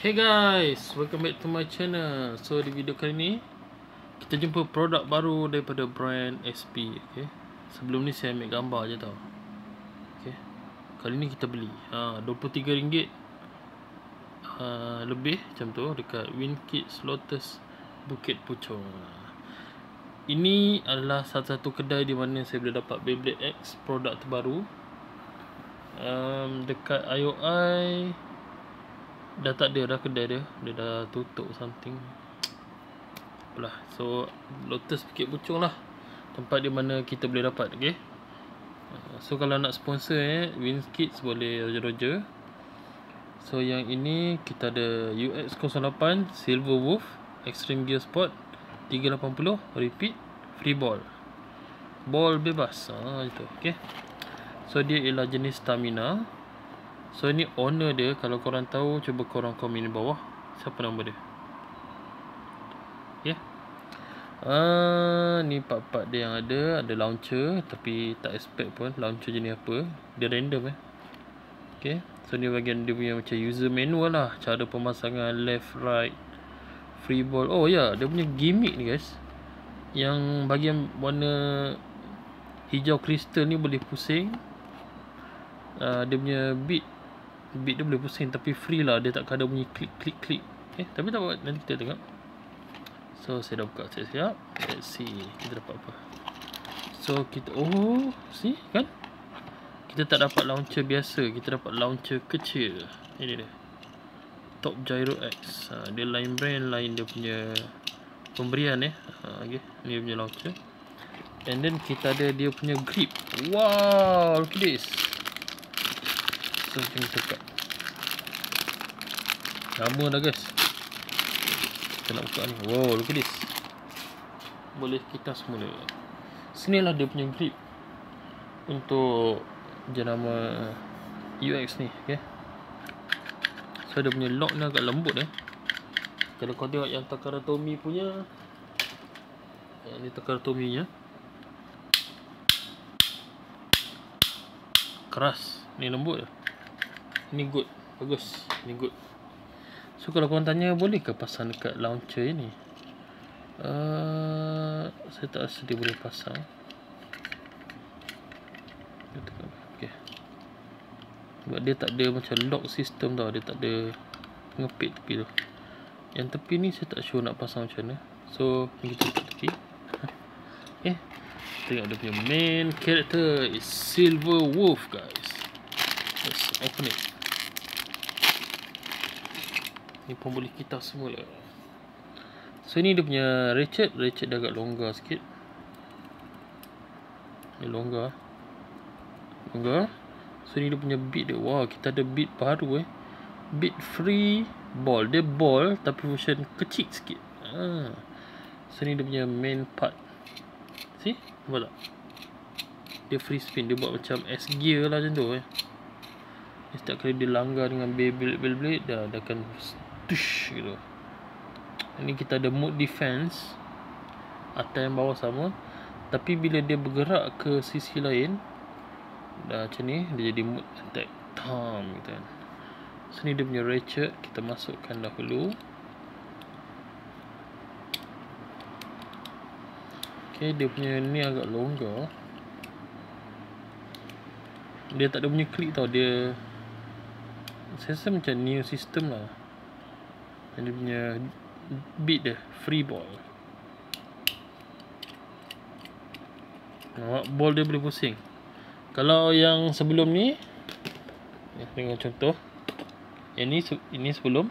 Hey guys, welcome back to my channel. So di video kali ni kita jumpa produk baru daripada brand SP. Okay, sebelum ni saya ambil gambar je tau. Okay, kali ni kita beli RM23 lebih macam tu dekat Winkids Lotus Bukit Puchong. Ini adalah satu-satu kedai di mana saya boleh dapat Beyblade X produk terbaru. Dekat IOI dah tak ada dah kedai dia. Dia dah tutup something. Apalah. So Lotus Bukit Puchong lah tempat di mana kita boleh dapat. Okay, so kalau nak sponsor Winkids boleh roger-roger. So yang ini kita ada UX08 Silver Wolf Extreme Gear Sport 380 repeat free ball. Ball bebas. Itu. Okay, so dia ialah jenis stamina. So ni owner dia, kalau korang tahu cuba korang komen di bawah siapa nama dia. Okay, ni part-part dia yang ada launcher tapi tak expect pun launcher jenis apa. Dia random Okay, so ni bahagian dia punya macam user manual lah, cara pemasangan left right free ball. Oh ya, dia punya gimmick ni guys, yang bahagian warna hijau kristal ni boleh pusing. Dia punya beat dia boleh pusing tapi free lah, dia tak ada bunyi klik. Tapi tak apa, nanti kita tengok. So saya dah buka siap-siap. Let's see kita dapat apa. So kita see kan, kita tak dapat launcher biasa, kita dapat launcher kecil. Ini dia, Top Gyro X. Dia lain brand, lain dia punya pemberian okay, ni dia punya launcher. And then kita ada dia punya grip. Wow, look at this. So macam ni cakap, lama dah guys kita nak buka ni. Wow, look at this. Boleh kita semula. Sinilah dia punya grip untuk jenama UX ni. Okay, so dia punya lock ni agak lembut Kalau kau tengok yang Takara Tomy punya, ni Takara Tomy nya keras, ni lembut. Ni good, bagus, ni good. So kalau korang tanya boleh ke pasang dekat launcher ini, saya tak rasa dia boleh pasang. Okay, sebab dia tak ada macam lock system tau, dia tak ada ngepit tepi tu. Yang tepi ni saya tak sure nak pasang macam mana. So kita letak tepi. Okay, tengok dia punya main character is Silver Wolf guys. Let's open it. Ni pun boleh kita semua lah. So ni dia punya ratchet dia agak longgar sikit. Ni longgar. So ni dia punya beat dia. Wow, kita ada beat baru beat free ball. Dia ball tapi version kecil sikit. So ni dia punya main part. See? Nampak tak? Dia free spin. Dia buat macam S gear lah macam tu Setiap kali dia langgar dengan Beyblade dah akan tush gitu. Ini kita ada mode defense, atas dan bawah sama. Tapi bila dia bergerak ke sisi lain, dah macam ni, dia jadi mode attack gitu kan. So ni dia punya ratchet, kita masukkan dahulu. Okay, dia punya ni agak longgar. Dia tak ada punya klik tau, dia saya rasa macam new system lah. Dan dia punya beat dia free ball. Ball dia boleh pusing. Kalau yang sebelum ni, tengok contoh. Yang ini sebelum.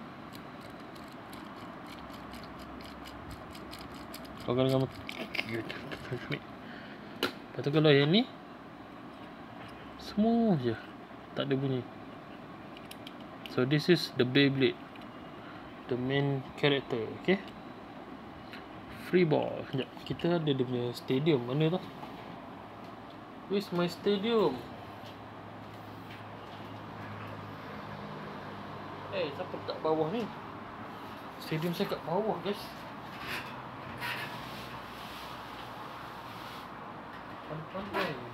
Kalau dengan lepas tu kalau yang ni semua je tak ada bunyi. So this is the Beyblade, the main character. Okay, free ball. Sekejap, kita ada dia punya stadium. Mana tu? Where's my stadium? Siapa letak bawah ni? Stadium saya kat bawah guys. Pandai ni.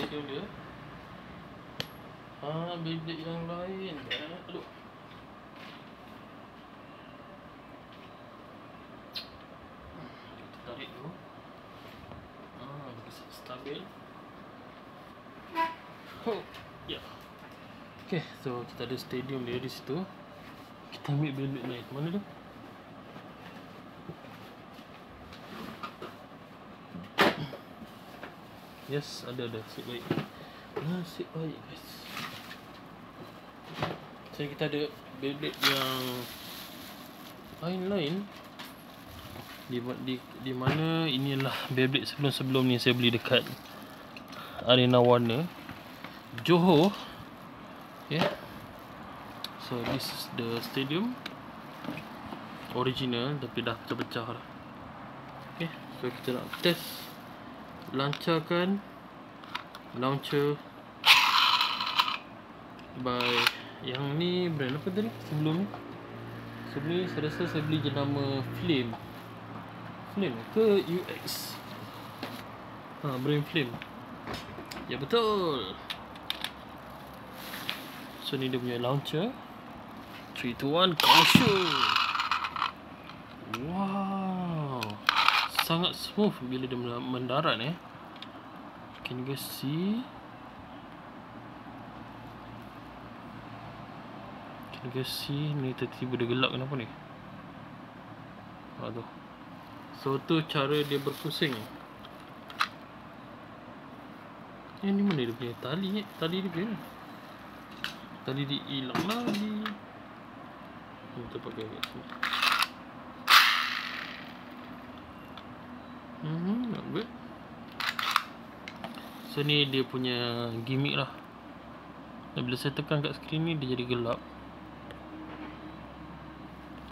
stadium dia. Beyblade yang lain. Aduh. Kita tarik dulu. Bagi stabil. Oh, ya. Yeah. Okay, so kita ada stadium dia di situ. Kita ambil Beyblade lain. Mana tu? Yes, ada. Nasib baik. Nasib baik, guys. So kita ada Beyblade yang lain-lain. Di mana inilah Beyblade sebelum ni saya beli dekat Arena Warna Johor. Okay. So this is the stadium original tapi dah pecah-pecah lah. Okay, so kita nak test lancarkan launcher by yang ni brand apa tadi sebelum ni saya rasa saya beli je nama Flame ke UX, brand Flame, ya betul. So ni dia punya launcher. 3, 2, 1, go shoot. Wow, sangat smooth bila dia mendarat. Can you guys see? Ni tiba-tiba dia gelap kenapa ni? Tu. So tu cara dia berpusing. Ni mana dia punya tali? Tali dia punya. Tali dia hilang lagi. Kita pakai kat sini. Not good. So ni dia punya gimmick lah. Dan bila saya tekan kat skrin ni dia jadi gelap.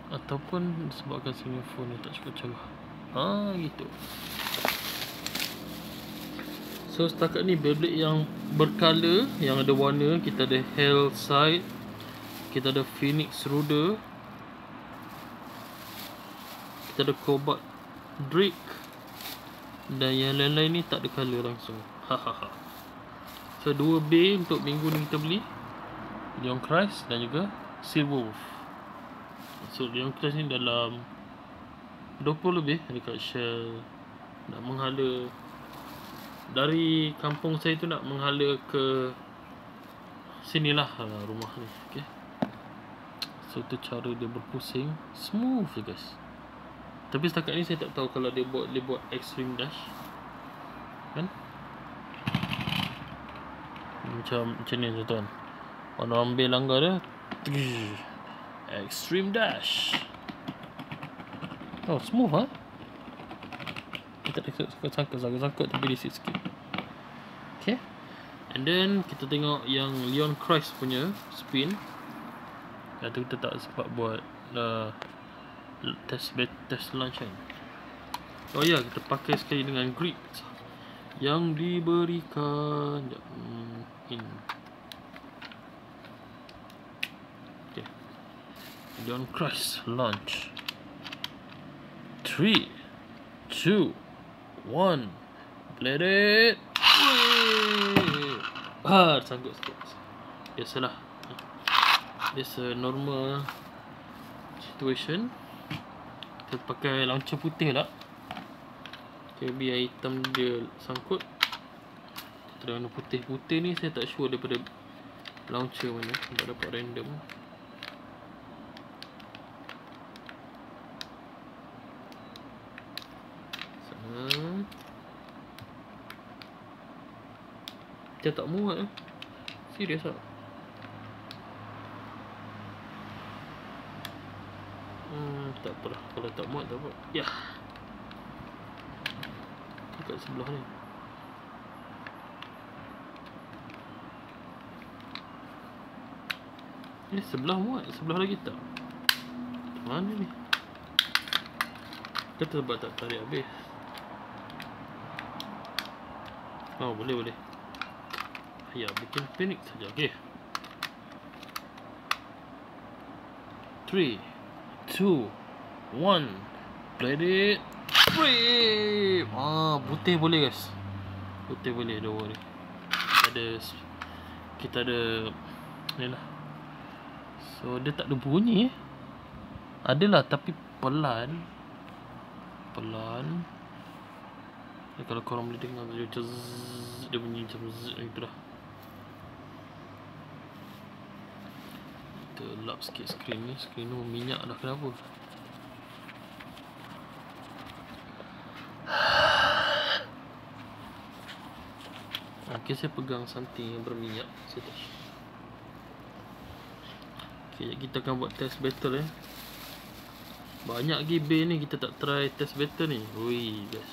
Ataupun sebabkan sini phone ni tak cukup cerah. Gitu. So setakat ni Beyblade yang berkala, yang ada warna. Kita ada Hellside, kita ada Phoenix Ruder, kita ada Cobalt Drake, dan yang lain-lain ni tak ada colour langsung. So 2B untuk minggu ni kita beli Leon Christ dan juga Silverwolf. So Leon Christ ni dalam 20 lebih dekat Shell. Nak menghala dari kampung saya tu, nak menghala ke sinilah rumah ni. Okay. So tu cara dia berpusing. Smooth je guys. Tapi setakat ni saya tak tahu kalau dia buat extreme dash. Kan? Macam ni tuan-tuan. Orang ambil langgar dia, extreme dash. Oh, smooth Kita tak sangkut tapi dia sikit. Okay. And then kita tengok yang Leon Christ punya spin. Tu kita tak sempat buat test launch kan. Oh ya, kita pakai sekali dengan grip yang diberikan. Okay. Leon Christ launch. 3, 2, 1, let it. Sangkut sikit. Biasalah. It's a normal situation. Kita pakai launcher putih lah. Okay, biar hitam dia sangkut. Kita warna putih-putih ni saya tak sure daripada launcher mana. Tak dapat random. Dia tak muat serius tak? Tak apalah. Kalau tak muat tak apa. Ya, dekat sebelah ni. Sebelah muat, sebelah lagi tak. Mana ni? Kita sebab tak tarik habis. Boleh. Ya, bikin Phoenix saja. Okay. 3, 2, 1, play it. Free. Putih boleh guys. Putih boleh, don't worry. kita ada ni lah. So dia tak ada bunyi. Adalah tapi pelan. Kalau korang boleh dengar dia macam zzz, dia bunyi macam zzz gitu lah. Kita lap sikit skrin ni. Skrin tu minyak dah, kenapa? Okay, saya pegang something yang berminyak. Saya touch. Okay, kita akan buat test battle Banyak lagi bay ni, kita tak try test battle ni. Ui guys.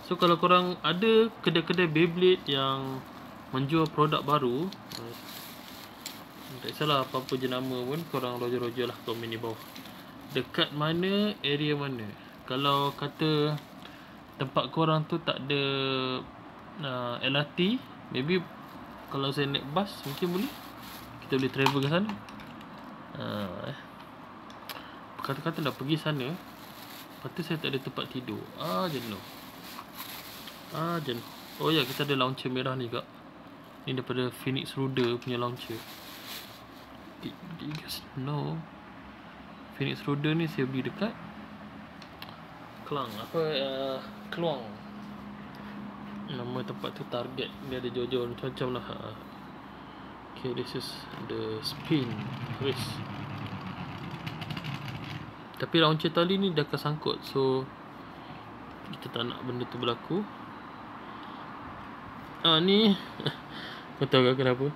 So kalau korang ada kedai-kedai Beyblade yang menjual produk baru, tak kisahlah apa-apa jenama pun, korang roger-roger lah komen di bawah. Dekat mana, area mana. Kalau kata tempat korang tu tak ada LRT, maybe kalau saya naik bas mungkin boleh. Kita boleh travel ke sana. Kata-kata dah pergi sana, lepas tu saya tak ada tempat tidur. Jenuh. Oh ya, kita ada launcher merah ni kak. Ni daripada Phoenix Ruder punya launcher. Do you guys know Phoenix Ruder ni saya beli dekat Kelang. Keluang. Nama tempat tu Target. Dia ada jual-jual macam-macam lah. Okay, this is the spin wrist. Tapi launcher tali ni dah kesangkut, so kita tak nak benda tu berlaku. Ni kau tahu tak kenapa?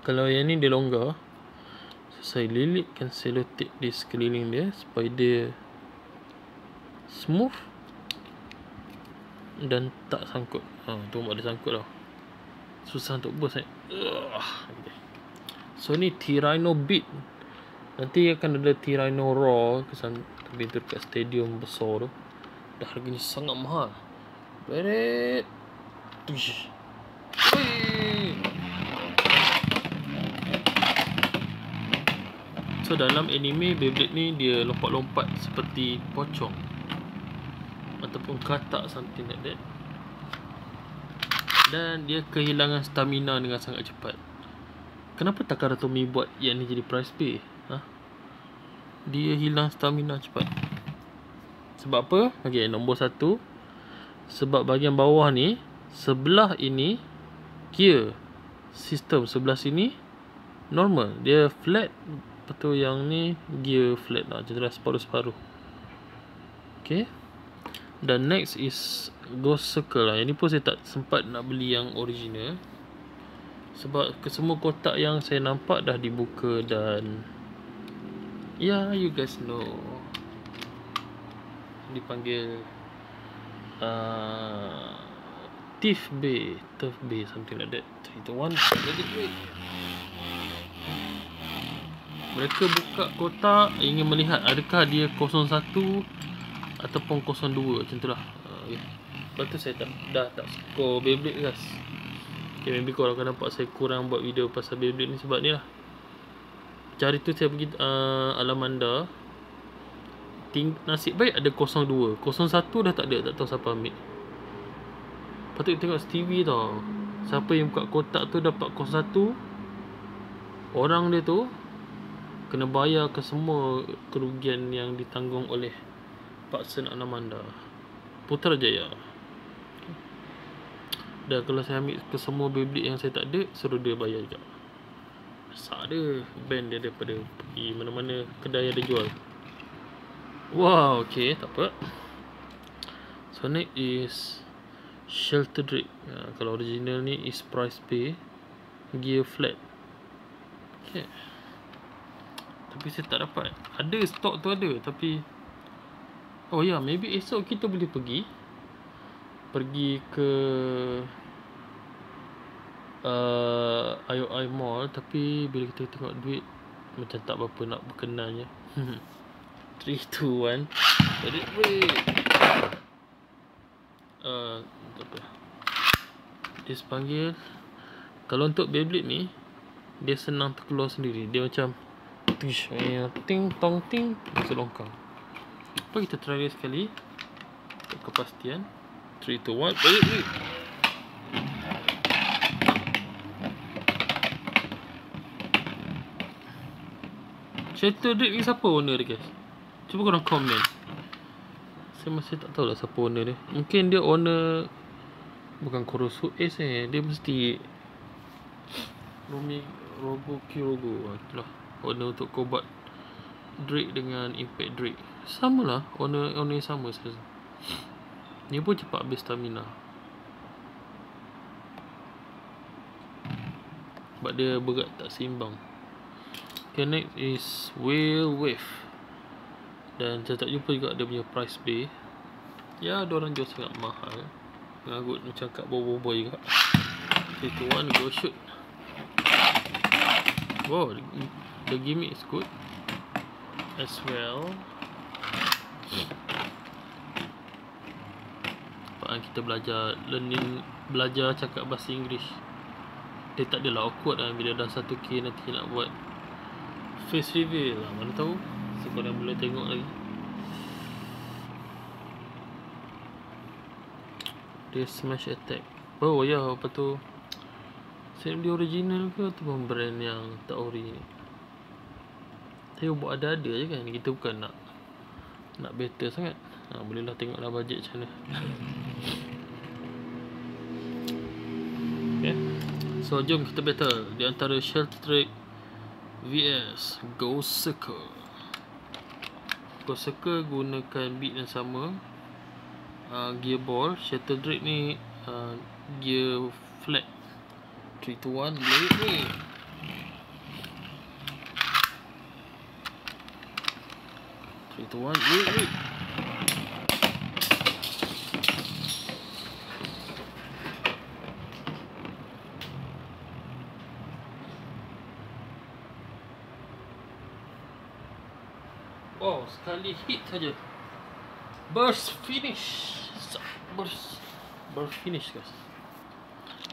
Kalau yang ni dia longgar, so saya lilitkan selotip di sekeliling dia supaya dia smooth dan tak sangkut. Tu ada sangkut tau. Susah untuk bos okay. So ni T-Rhino Beat. Nanti akan ada T-Rhino Raw tapi tu dekat stadium besar tu. Dah harganya sangat mahal. Beret. So dalam anime Beyblade ni dia lompat-lompat seperti pocong ataupun katak, something like that. Dan dia kehilangan stamina dengan sangat cepat. Kenapa Takara Tomy buat yang ni jadi prize pay? Dia hilang stamina cepat. Sebab apa? Okay, nombor 1, sebab bahagian bawah ni, sebelah ini gear sistem, sebelah sini normal, dia flat. Lepas tu yang ni gear flat lah, macam tu lah, separuh-separuh. Okay. Dan next is Ghost Circle lah. Yang ni pun saya tak sempat nak beli yang original, sebab semua kotak yang saya nampak dah dibuka dan you guys know, dipanggil Turf Bay, something like that. 3, 2, 1, let it break. Mereka buka kotak ingin melihat adakah dia 01 ataupun 02, macam tu lah. Lepas tu saya dah tak score Beyblade guys. Okay, maybe korang akan nampak saya kurang buat video pasal Beyblade ni sebab ni lah. Hari tu saya pergi Alamanda. Nasib baik ada 02. 01 dah tak ada, tak tahu siapa ambil. Patut tengok TV tau. Siapa yang buka kotak tu dapat 01, orang dia tu kena bayar ke semua kerugian yang ditanggung oleh Paksen Alamanda, Putrajaya. Dan kalau saya ambil ke semua Beyblade yang saya tak ada, suruh dia bayar juga. Masak dia, band dia daripada pergi mana-mana kedai ada jual. Wow, okay, tak apa. So next is Shelter Drake. Kalau original ni is price pay, gear flat. Okay. Tapi saya tak dapat. Ada stok tu ada, tapi oh ya, maybe esok kita boleh pergi ke IOI Mall, tapi bila kita tengok duit macam tak berapa nak berkenannya. 3, 2, 1, let it break. Apa? Dia panggil, kalau untuk Beyblade ni dia senang terkeluar sendiri. Dia macam ting tong ting selongkang. Apa, kita try dia sekali untuk kepastian. 3, 2, 1, let it break. Shattered Drake ni siapa owner dia guys? Cuba korang komen. Saya masih tak tahu lah siapa owner dia. Mungkin dia owner bukan Kurosu Ace Dia mesti Robo Kyorogo. Itulah owner untuk Cobalt Drake dengan Impact Drake. Sama lah, owner yang sama saya. Ni pun cepat habis stamina. Sebab dia berat tak seimbang. Okay, next is Whale Wave. Dan saya tak jumpa juga dia punya price bay. Ya, diorang jual sangat mahal. Mengagut macam kat bawah-bawah juga. 3, 2, 1, go shoot. Wow, the gimmick is good as well. Sebab kita belajar cakap bahasa Inggeris. Dia tak adalah awkward lah bila dah 1K nanti nak buat face reveal lah. Mana tahu, so korang boleh tengok lagi. Dia smash attack. Oh ya, apa tu, set dia original ke ataupun brand yang tak ori ni? Saya buat ada-ada je kan. Kita bukan nak better sangat. Bolehlah tengoklah bajet macam mana. Okay, so jom kita battle di antara Sheldrake vs Ghost-Seeker. Ghost-Seeker gunakan beat yang sama, gear ball. Sheldrake Drake ni gear flat. 3, 2, 1, blow it ni. Tuan, wait. Oh, sekali hit saja. Burst finish guys.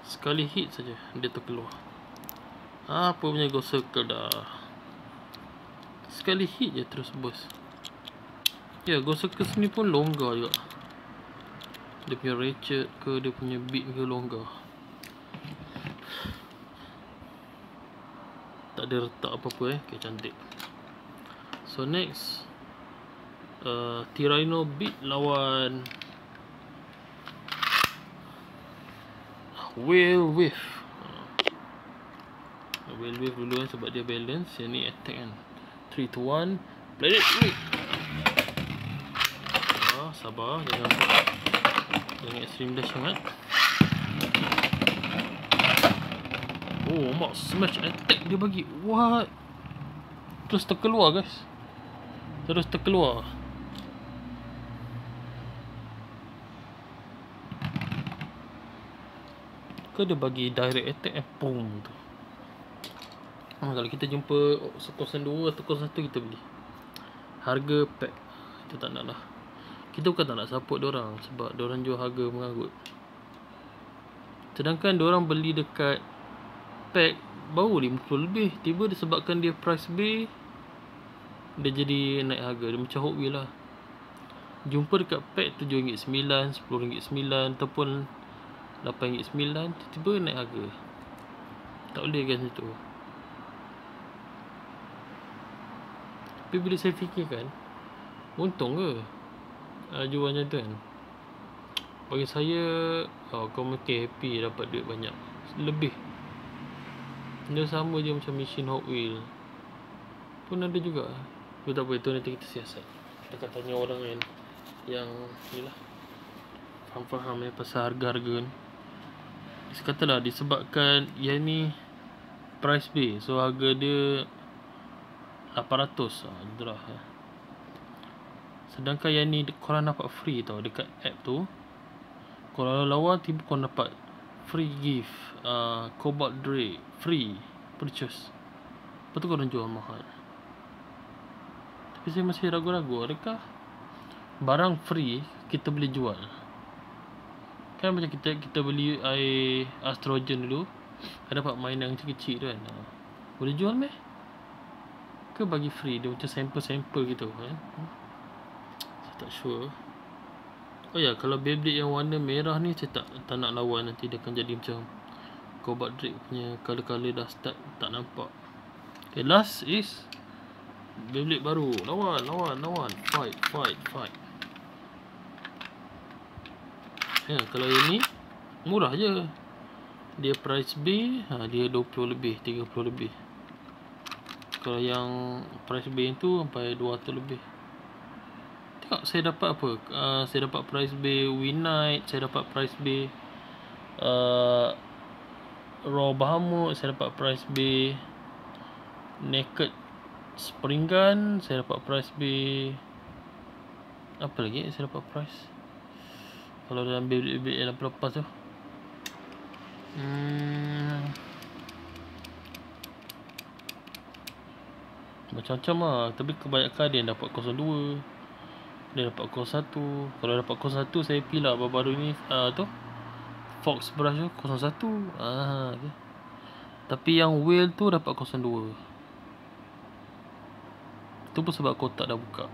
Sekali hit saja dia terkeluar. Apa punya Ghost-Seeker dah. Sekali hit je terus burst. Ya, Ghost-Seeker sini pun longgar juga. Dia punya ratchet ke, dia punya beat ke longgar. Tak ada retak apa-apa Okay, cantik. So next, Tyranno beat lawan Whale Wave. Whale Wave dulu kan sebab dia balance. Yang ni attack kan. 3, 2, 1, Planet Wave. Sabar, jangan extreme dash sangat. Oh, mak smash attack dia bagi. What? Terus terkeluar guys. Ke dia bagi direct attack boom tu. Kalau kita jumpa 02 atau 01 kita beli. Harga pack kita tak nak lah. Kita bukan tak nak support diorang sebab diorang jual harga mengagut. Sedangkan diorang beli dekat pack baru RM50 lebih. Tiba disebabkan dia price bay, dia jadi naik harga. Dia macam Hot Wheels lah. Jumpa dekat pack RM7.9, RM10.9 ataupun RM8.9, tiba-tiba naik harga. Tak boleh kan situ. Tapi bila saya fikirkan, untung ke jual macam tu kan? Bagi saya, kau mungkin happy dapat duit banyak lebih. Dia sama je macam mesin Hot Wheels pun ada juga. Tapi tak apa, itu nanti kita siasat. Kita akan tanya orang kan yang ni lah, faham pasal harga-harga kan. Katalah disebabkan yang ni price bay, so harga dia 800 dirham. Sedangkan yang ni korang dapat free tau dekat app tu. Korang lawan tiba korang dapat free gift, Cobalt Drake free purchase. Lepas tu korang jual mahal. Tapi saya masih ragu-ragu, adakah barang free kita boleh jual? Kan macam kita beli air Astrogen dulu, kan dapat mainan kecil-kecil tu kan. Boleh jual meh? Ke bagi free? Dia macam sampel-sampel gitu kan. Tak sure. Oh ya, kalau Beyblade yang warna merah ni saya tak nak lawan. Nanti dia akan jadi macam Cobalt Drake punya color-color dah start tak nampak. Okay, last is Beyblade baru. Lawan. Fight. Ya, kalau yang ni murah je. Dia price B, dia 20 lebih, 30 lebih. Kalau yang price B tu sampai 200 lebih. Tengok saya dapat apa. Saya dapat price B Win Knight, saya dapat price B Raw Bahamut, saya dapat price B Naked Spring Gun, saya dapat price B. Apa lagi saya dapat price kalau dalam Beyblade yang lepas tu? Macam-macam lah. Tapi kebanyakan dia yang dapat 02, dia dapat 01. Kalau dapat 01 saya pilih lah baru-baru ni tu Fox Brush tu 01. Okay. Tapi yang whale tu dapat 02. Tu pun sebab kotak dah buka.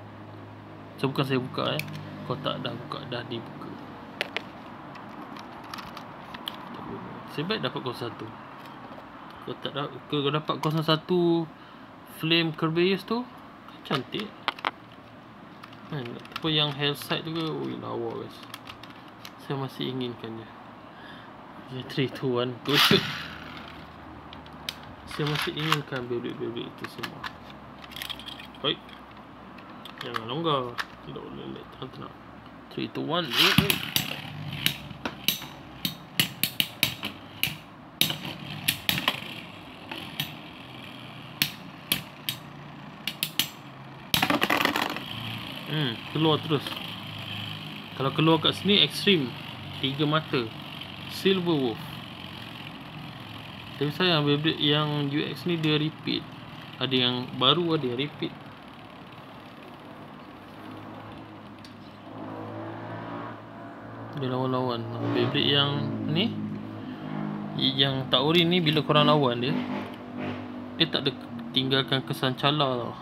So bukan saya buka kotak dah buka, dah dibuka. Sebab dapat 01. Kotak dah, kalau dapat 01 Flame Kerbeus tu cantik. Apa yang Hellside tu ke? Ui, lawa guys. Saya masih inginkan dia. 3, 2, 1, go shoot. Saya masih inginkan Beyblade itu semua. Baik. Jangan longgar. Tenang. 3, 2, 1. Keluar terus. Kalau keluar kat sini ekstrim, 3 mata, Silver Wolf. Tapi sayang Beyblade yang UX ni dia repeat. Ada yang baru, ada yang repeat. Dia lawan-lawan. Beyblade yang ni, yang tak ori ni, bila korang lawan dia tak ada tinggalkan kesan cala tau.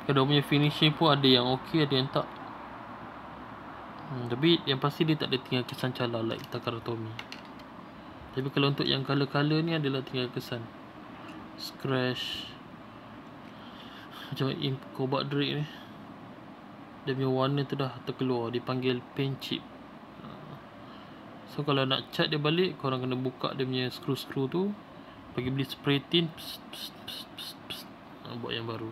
Kalau punya finishing pun ada yang okey, ada yang tak. Tapi yang pasti dia tak ada tinggal kesan cala like Takara Tomy. Tapi kalau untuk yang color-color ni adalah tinggal kesan scratch. Macam Imp Cobalt Drake ni, dia punya warna tu dah terkeluar, dipanggil paint chip. So kalau nak cat dia balik, korang kena buka dia punya skru-skru tu, pergi beli spray tin, buat yang baru.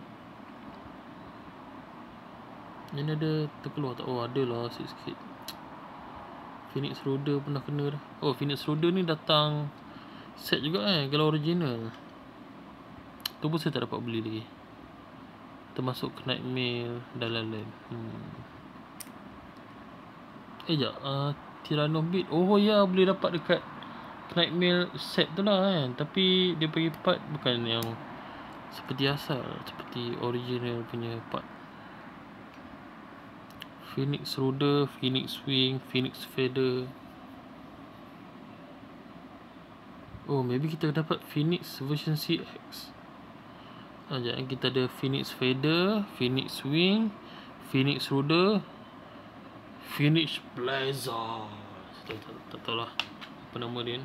Ini ada terkeluar tak? Oh ada lah sikit-sikit. Phoenix Roder pernah kena dah. Oh Phoenix Roder ni datang set juga kalau original. Tu pun saya tak dapat beli lagi. Termasuk Nightmare dan lain-lain. Sekejap, Tyranno Beat. Oh ya, boleh dapat dekat Nightmare set tu lah Tapi dia bagi part bukan yang seperti asal, seperti original punya part. Phoenix Roder, Phoenix Wing, Phoenix Feather. Oh, maybe kita dapat Phoenix version CX. Jangan, kita ada Phoenix Feather, Phoenix Wing, Phoenix Roder, Phoenix Blazer. Tak tahu lah apa nama dia.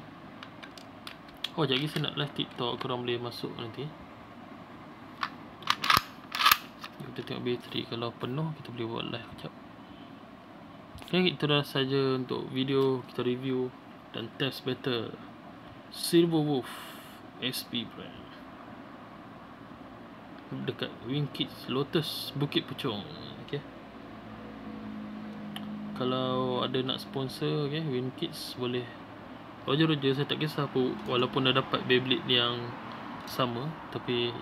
Oh, sekejap lagi saya nak live TikTok. Korang boleh masuk nanti. Kita tengok bateri. Kalau penuh, kita boleh buat live sekejap. Okay, itu dah saja untuk video kita review dan test battle Silver Wolf SP brand dekat Wing Kids Lotus Bukit Puchong. Okay. Kalau ada nak sponsor Wing Kids boleh roger saya tak kisah apa, walaupun dah dapat Beyblade yang sama. Tapi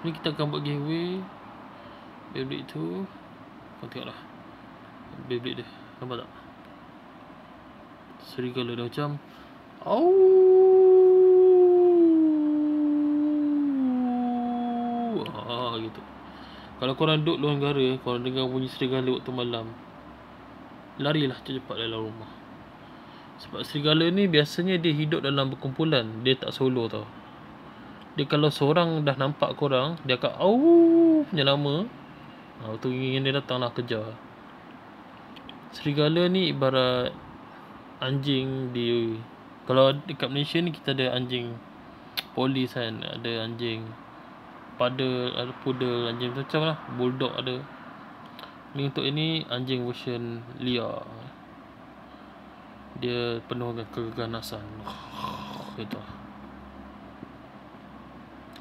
ni kita akan buat giveaway Beyblade tu. Kau tengoklah Beyblade dia, nampak tak? Serigala dia macam gitu. Kalau korang duduk luar negara, korang dengar bunyi serigala waktu malam, larilah cepat dalam rumah. Sebab serigala ni biasanya dia hidup dalam berkumpulan, dia tak solo tau. Dia kalau seorang dah nampak korang, dia akan punya lama. Waktu ingin dia datang lah kejar. Serigala ni ibarat anjing di, kalau dekat Malaysia ni kita ada anjing polis ada anjing paddle, ada poodle, anjing macam lah, bulldog ada. Ni untuk ini anjing version liar. Dia penuh dengan keganasan. Gitu.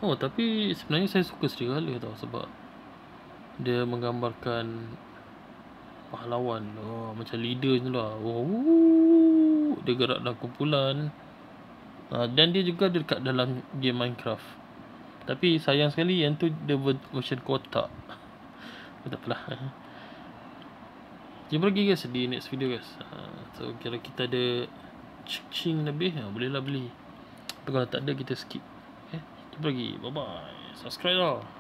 Oh, tapi sebenarnya saya suka serigala tau, sebab dia menggambarkan pahlawan. Oh, macam leader je lah. Oh, dia gerak dalam kumpulan. Dan dia juga dekat dalam game Minecraft. Tapi sayang sekali yang tu dia version kotak. Tak apalah. Jumpa lagi guys di next video guys. So kalau kita ada cing lebih, bolehlah beli. Tapi kalau tak ada, kita skip. Jumpa lagi. Bye bye. Subscribe lah.